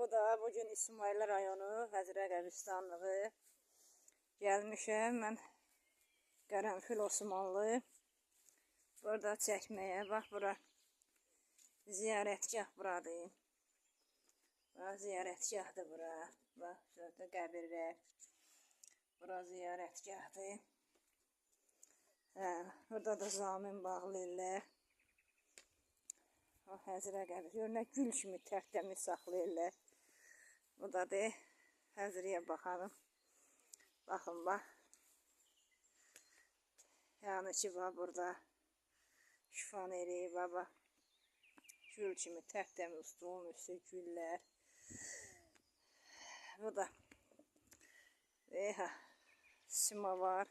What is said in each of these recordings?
Bu da bugün İsmail rayonu Həzrə qəbristanlığı gəlmişəm. Mən Qərənfil Osmanlı. Burada çəkməyə. Bax, bura ziyarətgah buradır. Bax, ziyarətgahdır bura. Bax, şurada qəbirlər. Bura ziyarətgahdır. Burada da zamin bağlayırlar. O Həzrə qəbir. Görünək gül kimi tərtəmiz saxlayırlar. Bu da de Həzrəyə baxalım. Baxın, bax. Yəni ki, bax, burada şifan eləyib, bax. Gül kimi tərtəmiz stolun üstü güllər. Bu da simovar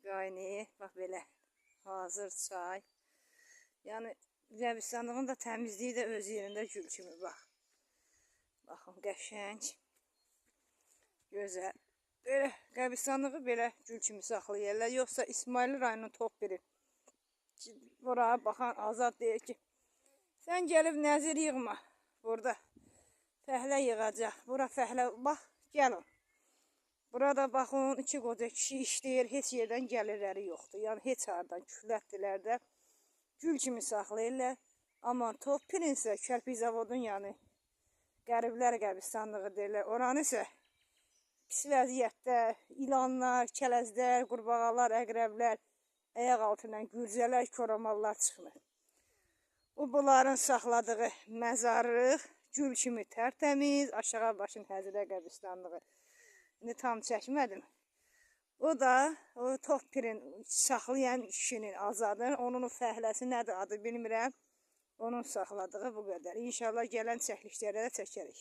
qaynayır. Bax, belə hazır çay. Yəni qəbristanlığın da təmizliyi də öz yerində gül kimi, bax. Baxın, qəşəng, gözəl. Belə qəbristanlığı belə gül kimi saxlayırlar. Yoxsa İsmail rayonunun top biri. Oraya baxan Azad deyir ki, sən gəlib nəzir yığma. Burada fəhlə yığacaq. Bura fəhlə, bax, gəlin. Burada baxın, 2 qoca kişi işləyir. Heç yerdən gəlirləri yoxdur. Yəni heç haradan küflətdilər də. Gül kimi saxlayırlar. Amma top pirin isə kərpic zavodun yəni qəriblər qəbristanlığı deyirlər. Oranı isə pis vəziyyətdə ilanlar, kələzlər, qurbağalar, əqrəblər, ayaq altından gürcələr, koramallar çıxmır. Bunların saxladığı məzarlıq gül kimi tərtəmiz, aşağı başın Həzrə qəbristanlığı. İndi tam çəkmədim. O da o top pirin saxlayan kişinin Azadır. Onun fəhləsi nədir adı bilmirəm. Onun saxladığı bu qədər. İnşallah gələn çəkilişlərdə də çəkərik.